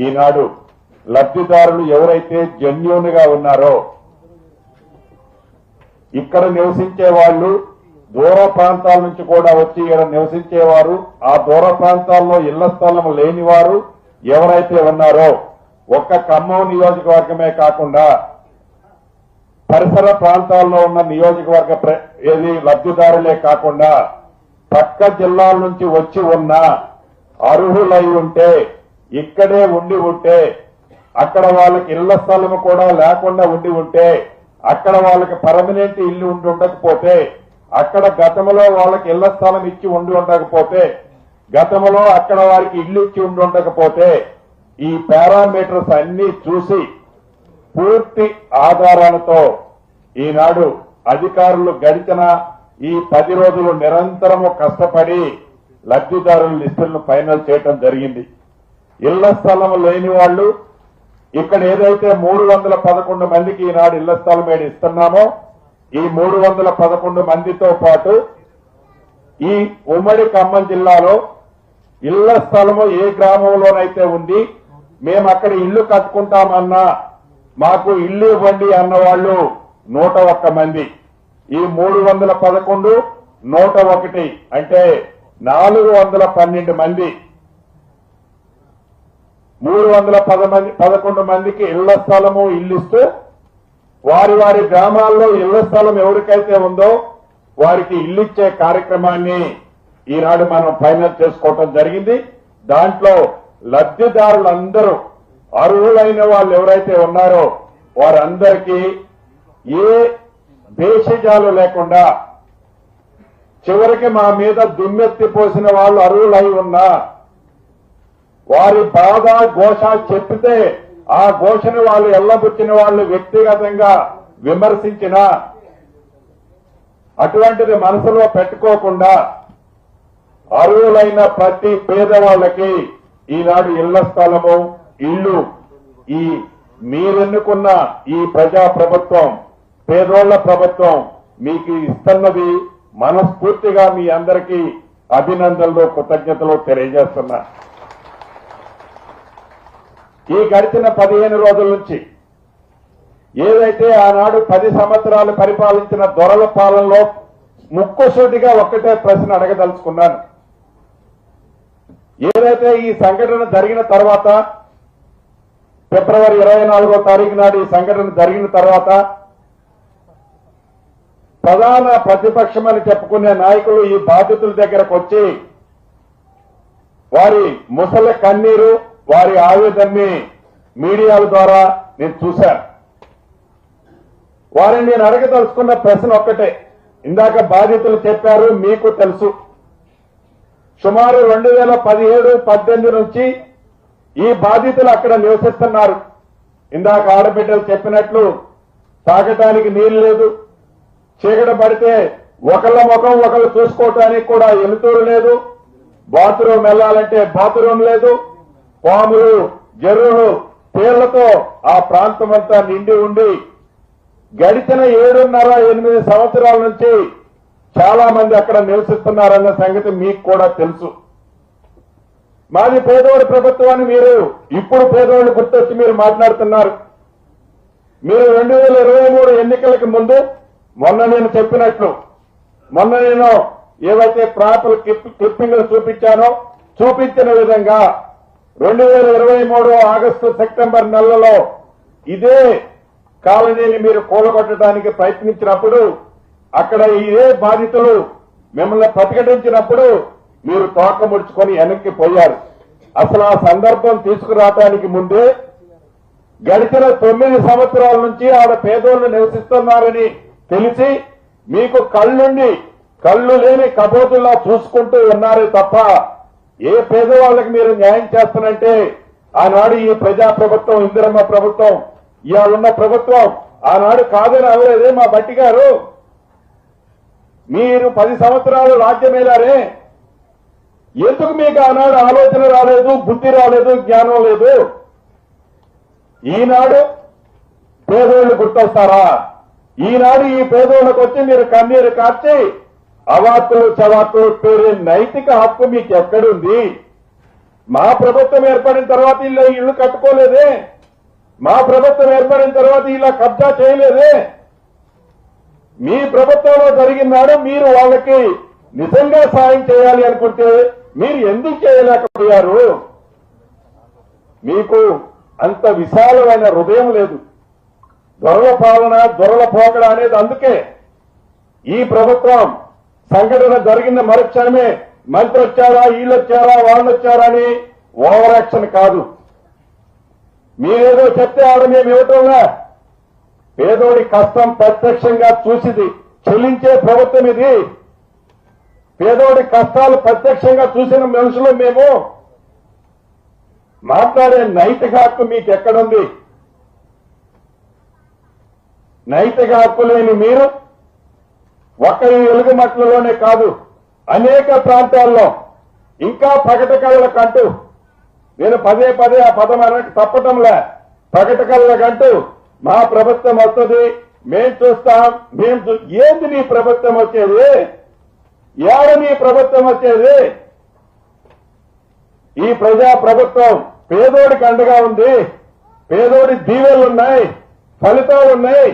ఈనాడు లబ్ధిదారులు ఎవరైతే జెన్యూన్ గా ఉన్నారో, ఇక్కడ నివసించే వాళ్ళు దూర ప్రాంతాల నుంచి కూడా వచ్చి ఇక్కడ నివసించేవారు, ఆ దూర ప్రాంతాల్లో ఇళ్ల స్థలం లేని వారు ఎవరైతే ఉన్నారో, ఒక్క ఖమ్మం నియోజకవర్గమే కాకుండా పరిసర ప్రాంతాల్లో ఉన్న నియోజకవర్గ లబ్ధిదారులే కాకుండా పక్క జిల్లాల నుంచి వచ్చి ఉన్న అర్హులై ఉంటే, ఇక్కడే ఉండి ఉంటే, అక్కడ వాళ్ళకి ఇళ్ల స్థలం కూడా లేకుండా ఉండి ఉంటే, అక్కడ వాళ్ళకి పర్మనెంట్ ఇల్లు ఉండి ఉండకపోతే, అక్కడ గతంలో వాళ్ళకి ఇళ్ల స్థలం ఇచ్చి ఉండి ఉండకపోతే, గతంలో అక్కడ వారికి ఇల్లు ఇచ్చి ఉండి ఉండకపోతే, ఈ పారామీటర్స్ అన్ని చూసి పూర్తి ఆధారాలతో ఈనాడు అధికారులు గడిచిన ఈ 10 రోజులు నిరంతరము కష్టపడి లబ్ధిదారుల లిస్టులను ఫైనల్ చేయడం జరిగింది. ఇళ్ల స్థలం లేని వాళ్ళు ఇక్కడ ఏదైతే 311 మందికి ఈనాడు ఇళ్ల స్థలం ఇస్తున్నామో, ఈ 311 మందితో పాటు ఈ ఉమ్మడి ఖమ్మం జిల్లాలో ఇళ్ల స్థలము ఏ గ్రామంలోనైతే ఉంది, మేము అక్కడ ఇల్లు కట్టుకుంటామన్నా మాకు ఇల్లు ఇవ్వండి అన్న వాళ్ళు 101 మంది. ఈ 311 101 అంటే 412 మంది, 311 మందికి ఇళ్ల స్థలము ఇల్లిస్తూ వారి వారి గ్రామాల్లో ఇళ్ల స్థలం ఎవరికైతే ఉందో వారికి ఇల్లిచ్చే కార్యక్రమాన్ని ఈనాడు మనం ఫైనల్ చేసుకోవటం జరిగింది. దాంట్లో లబ్ధిదారులందరూ అర్హులైన వాళ్ళు ఎవరైతే ఉన్నారో వారందరికీ ఏ భేషజాలు లేకుండా, చివరికి మా మీద దుమ్మెత్తి పోసిన వాళ్ళు అర్హులై ఉన్నా వారి బాధ ఘోష చెప్పితే ఆ ఘోషను వాళ్ళు ఎల్లబుచ్చిన వాళ్ళు వ్యక్తిగతంగా విమర్శించినా అటువంటిది మనసులో పెట్టుకోకుండా అర్హులైన ప్రతి పేదవాళ్లకి ఈనాడు ఇళ్ల స్థలము, ఇల్లు ఈ మీరెన్నుకున్న ఈ ప్రజా ప్రభుత్వం, పేదోళ్ల ప్రభుత్వం మీకు ఇస్తున్నది మనస్ఫూర్తిగా మీ అందరికీ అభినందనలు, కృతజ్ఞతలు తెలియజేస్తున్నా. ఈ గడిచిన 15 రోజుల నుంచి ఏదైతే ఆనాడు 10 సంవత్సరాలు పరిపాలించిన దొరల పాలనలో ముక్కుసూటిగా ఒక్కటే ప్రశ్న అడగదలుచుకున్నాను. ఏదైతే ఈ సంఘటన జరిగిన తర్వాత, ఫిబ్రవరి 24వ తారీఖు నాడు ఈ సంఘటన జరిగిన తర్వాత ప్రధాన ప్రతిపక్షమని చెప్పుకునే నాయకులు ఈ బాధితుల దగ్గరకు వచ్చి వారి ముసలి కన్నీరు, వారి ఆవేదనని మీడియాల ద్వారా నేను చూశాను. వారిని నేను అడగదలుచుకున్న ప్రశ్న ఒక్కటే. ఇందాక బాధితులు చెప్పారు, మీకు తెలుసు, సుమారు 2017-18 నుంచి ఈ బాధితులు అక్కడ నివసిస్తున్నారు. ఇందాక ఆడబిడ్డలు చెప్పినట్లు తాగటానికి నీళ్లు లేదు, చీకటి పడితే ఒకళ్ళ ముఖం ఒకళ్ళు చూసుకోవటానికి కూడా ఎలుతూరు లేదు, బాత్రూమ్ వెళ్లాలంటే బాత్రూమ్ లేదు, పాములు, జర్రులు, తేళ్లతో ఆ ప్రాంతం అంతా నిండి ఉండి గడిచిన 7.5-8 సంవత్సరాల నుంచి చాలా మంది అక్కడ నివసిస్తున్నారన్న సంగతి మీకు కూడా తెలుసు. మాది పేదోడి ప్రభుత్వాన్ని మీరు ఇప్పుడు పేదోళ్ళు గుర్తొచ్చి మీరు మాట్లాడుతున్నారు. మీరు 2023 ఎన్నికలకు ముందు మొన్న నేను చెప్పినట్లు, మొన్న నేను ఏవైతే ప్రాపర్ క్లిప్పింగ్లు చూపించానో చూపించిన విధంగా 2023 ఆగస్టు సెప్టెంబర్ నెలలో ఇదే కాలనీని మీరు కూలగొట్టడానికి ప్రయత్నించినప్పుడు అక్కడ ఇదే బాధితులు మిమ్మల్ని ప్రతిఘటించినప్పుడు మీరు తోక ముడుచుకొని వెనక్కి పోయారు. అసలు ఆ సందర్భం తీసుకురావడానికి ముందే గడిచిన 9 సంవత్సరాల నుంచి ఆడ పేదోళ్లు నివసిస్తున్నారని తెలిసి మీకు కళ్ళు లేని కబోతుల్లా చూసుకుంటూ ఉన్నారే తప్ప ఏ పేదవాళ్ళకి మీరు న్యాయం చేస్తున్నంటే ఆనాడు ఈ ప్రజా ప్రభుత్వం, ఇందిరమ్మ ప్రభుత్వం, ఇవాళున్న ప్రభుత్వం ఆనాడు కాదని అవలేదే మా బట్టి గారు. మీరు 10 సంవత్సరాలు రాజ్యమేలారే, ఎందుకు మీకు ఆనాడు ఆలోచన రాలేదు, బుద్ధి రాలేదు, జ్ఞానం లేదు? ఈనాడు పేదోళ్లు గుర్తొస్తారా? ఈనాడు ఈ పేదోళ్లకు వచ్చి మీరు కన్నీరు కార్చి అవాక్కులు చవాక్కులు పేరే నైతిక హక్కు మీకు ఎక్కడుంది? మా ప్రభుత్వం ఏర్పడిన తర్వాత ఇలా ఇళ్లు కట్టుకోలేదే, మా ప్రభుత్వం ఏర్పడిన తర్వాత ఇలా కబ్జా చేయలేదే. మీ ప్రభుత్వంలో జరిగినాడు మీరు వాళ్ళకి నిజంగా సాయం చేయాలి అనుకుంటే మీరు ఎందుకు చేయలేకపోయారు? మీకు అంత విశాలమైన హృదయం లేదు. దొరల పాలన, దొరల పోకడ అనేది అందుకే ఈ ప్రభుత్వం సంఘటన జరిగిన మరుక్షణమే మంత్రి వచ్చారా, వీళ్ళు వచ్చారా, వాళ్ళు వచ్చారా అని ఓవర్ యాక్షన్ కాదు. మీరేదో చెప్తే ఆడ మేము ఇవ్వటంలా. పేదోడి కష్టం ప్రత్యక్షంగా చూసింది చెల్లించే ప్రభుత్వం ఇది. పేదోడి కష్టాలు ప్రత్యక్షంగా చూసిన మనుషులు మేము. మాట్లాడే నైతిక హక్కు మీకు ఎక్కడుంది? నైతిక హక్కు లేని మీరు ఒక్క ఈ వెలుగుమట్లలోనే కాదు, అనేక ప్రాంతాల్లో ఇంకా పగటి కళ్ళకంటూ, నేను పదే పదే ఆ పదం అనకు తప్పటంలే, పగటి కళ్ళకంటూ మా ప్రభుత్వం వస్తుంది, మేం చూస్తాం, ఏంది నీ ప్రభుత్వం వచ్చేది? ఏడ నీ ప్రభుత్వం వచ్చేది? ఈ ప్రజా ప్రభుత్వం పేదోడికి అండగా ఉంది, పేదోడి దీవెలున్నాయి, ఫలితాలున్నాయి.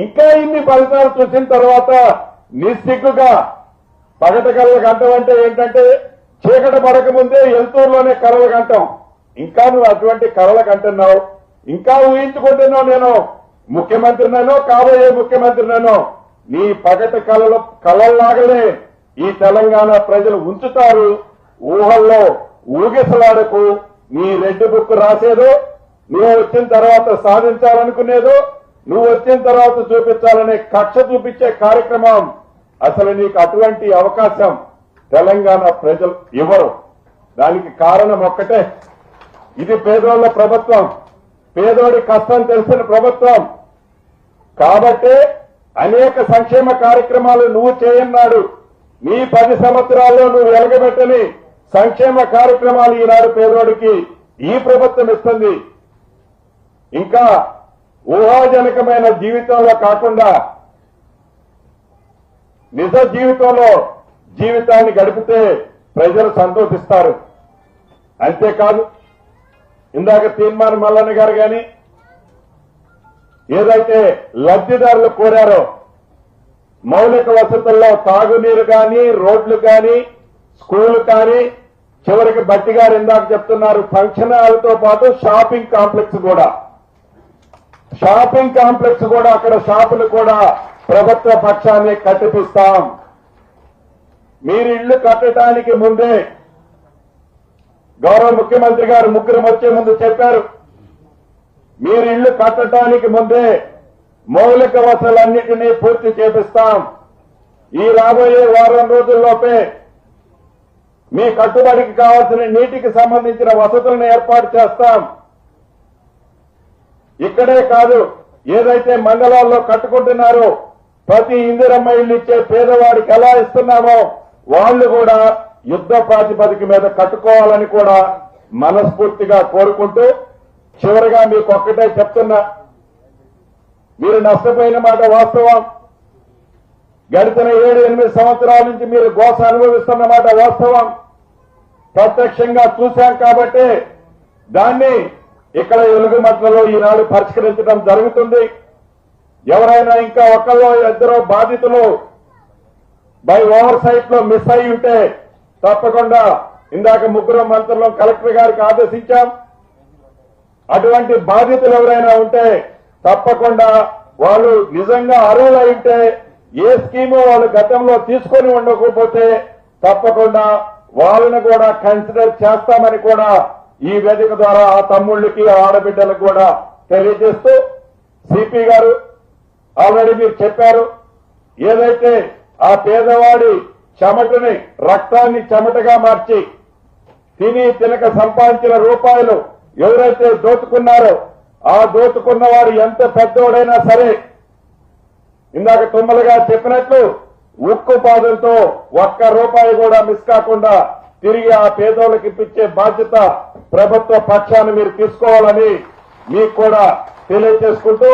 ఇంకా ఇన్ని ఫలితాలు చూసిన తర్వాత నిస్సిగ్గుగా పగటి కళ్ళ గంటం అంటే ఏంటంటే చీకటి పడక ముందే ఎల్తూరులోనే కళలు గంటాం. ఇంకా నువ్వు అటువంటి కళలు కంటున్నావు, ఇంకా ఊహించుకుంటున్నావు నేను ముఖ్యమంత్రినో కాబోయే ముఖ్యమంత్రినో. నీ పగటి కళల్లాగలే ఈ తెలంగాణ ప్రజలు ఉంచుతారు. ఊహల్లో ఊగిసలాడకు. నీ రెడ్ బుక్ రాసేదో, నువ్వు వచ్చిన తర్వాత సాధించాలనుకునేదో, నువ్వు వచ్చిన తర్వాత చూపించాలనే కక్ష చూపించే కార్యక్రమం అసలు నీకు అటువంటి అవకాశం తెలంగాణ ప్రజలు ఇవ్వరు. దానికి కారణం ఒక్కటే, ఇది పేదోళ్ల ప్రభుత్వం, పేదోడి కష్టం తెలిసిన ప్రభుత్వం. కాబట్టే అనేక సంక్షేమ కార్యక్రమాలు నువ్వు చేయన్నాడు. నీ 10 సంవత్సరాల్లో నువ్వు వెలగబెట్టని సంక్షేమ కార్యక్రమాలు ఈనాడు పేదోడికి ఈ ప్రభుత్వం ఇస్తుంది. ఇంకా ఊహాజనకమైన జీవితంలో కాకుండా నిజ జీవితంలో జీవితాన్ని గడిపితే ప్రజలు సంతోషిస్తారు. అంతేకాదు, ఇందాక తీర్మానం మల్లన్న గారు గాని ఏదైతే లబ్ధిదారులు కోరారో మౌలిక వసతుల్లో తాగునీరు కానీ, రోడ్లు కానీ, స్కూళ్లు కానీ, చివరికి బట్టి గారు ఇందాక చెప్తున్నారు ఫంక్షన్ హాల్తో పాటు షాపింగ్ కాంప్లెక్స్ కూడా అక్కడ షాపులు కూడా ప్రభుత్వ పక్షాన్ని కట్టిపిస్తాం. మీరు ఇళ్లు కట్టడానికి ముందే గౌరవ ముఖ్యమంత్రి గారు ముగ్గురు వచ్చే ముందు చెప్పారు, మీరు ఇళ్లు కట్టడానికి ముందే మౌలిక వసతులన్నింటినీ పూర్తి చేపిస్తాం. ఈ రాబోయే వారం రోజుల్లోపే మీ కట్టుబడికి కావాల్సిన నీటికి సంబంధించిన వసతులను ఏర్పాటు చేస్తాం. ఇక్కడే కాదు, ఏదైతే మండలాల్లో కట్టుకుంటున్నారో ప్రతి ఇందిరమ్మ ఇల్లు ఇచ్చే పేదవాడికి ఎలా ఇస్తున్నామో వాళ్ళు కూడా యుద్ధ ప్రాతిపదిక మీద కట్టుకోవాలని కూడా మనస్ఫూర్తిగా కోరుకుంటూ, చివరిగా మీకు ఒక్కటే చెప్తున్నా, మీరు నష్టపోయిన మాట వాస్తవం. గడిచిన 7-8 సంవత్సరాల నుంచి మీరు గోస అనుభవిస్తున్న మాట వాస్తవం. ప్రత్యక్షంగా చూశాం కాబట్టి దాన్ని ఇక్కడ ఎలుగుమట్లలో ఈనాడు పరిష్కరించడం జరుగుతుంది. ఎవరైనా ఇంకా ఒకళ్ళో ఇద్దరో బాధితులు బై ఓవర్ సైట్ లో మిస్ అయి ఉంటే తప్పకుండా ఇందాక ముగ్గురు మంత్రులు కలెక్టర్ గారికి ఆదేశించాం. అటువంటి బాధితులు ఎవరైనా ఉంటే తప్పకుండా వాళ్ళు నిజంగా అర్హులై ఉంటే ఏ స్కీము వాళ్ళు గతంలో తీసుకొని ఉండకపోతే తప్పకుండా వాళ్ళని కూడా కన్సిడర్ చేస్తామని కూడా ఈ వేదిక ద్వారా ఆ తమ్ముళ్ళకి ఆడబిడ్డలకు కూడా తెలియజేస్తూ, సిపి గారు ఆల్రెడీ మీరు చెప్పారు, ఏదైతే ఆ పేదవాడి చెమటని రక్తాన్ని చెమటగా మార్చి తినక సంపాదించిన రూపాయలు ఎవరైతే దోచుకున్నారో ఆ దోచుకున్న వారు ఎంత పెద్దోడైనా సరే ఇందాక తుమ్మలుగా చెప్పినట్లు ఉక్కు పాదంతో ఒక్క రూపాయి కూడా మిస్ కాకుండా తిరిగి ఆ పేదోళ్ళకి ఇప్పించే బాధ్యత ప్రభుత్వ పక్షాన్ని మీరు తీసుకోవాలని మీకు కూడా తెలియజేసుకుంటూ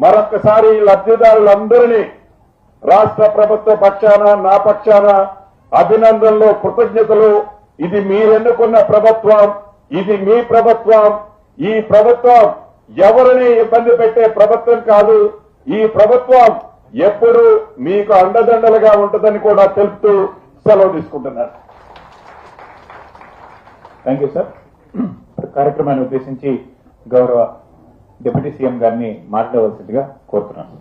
మరొకసారి లబ్ధిదారులందరినీ రాష్ట్ర ప్రభుత్వ పక్షాన నా పక్షాన అభినందనలు, కృతజ్ఞతలు. ఇది మీరెన్నుకున్న ప్రభుత్వం, ఇది మీ ప్రభుత్వం. ఈ ప్రభుత్వం ఎవరిని ఇబ్బంది పెట్టే ప్రభుత్వం కాదు. ఈ ప్రభుత్వం ఎప్పుడు మీకు అండదండలుగా ఉంటుందని కూడా తెలుపుతూ సెలవు తీసుకుంటున్నాను. Thank you sir. కార్యక్రమాన్ని ఉద్దేశించి గౌరవ డిప్యూటీ సీఎం గారిని మాట్లాడవలసిందిగా కోరుతున్నాను.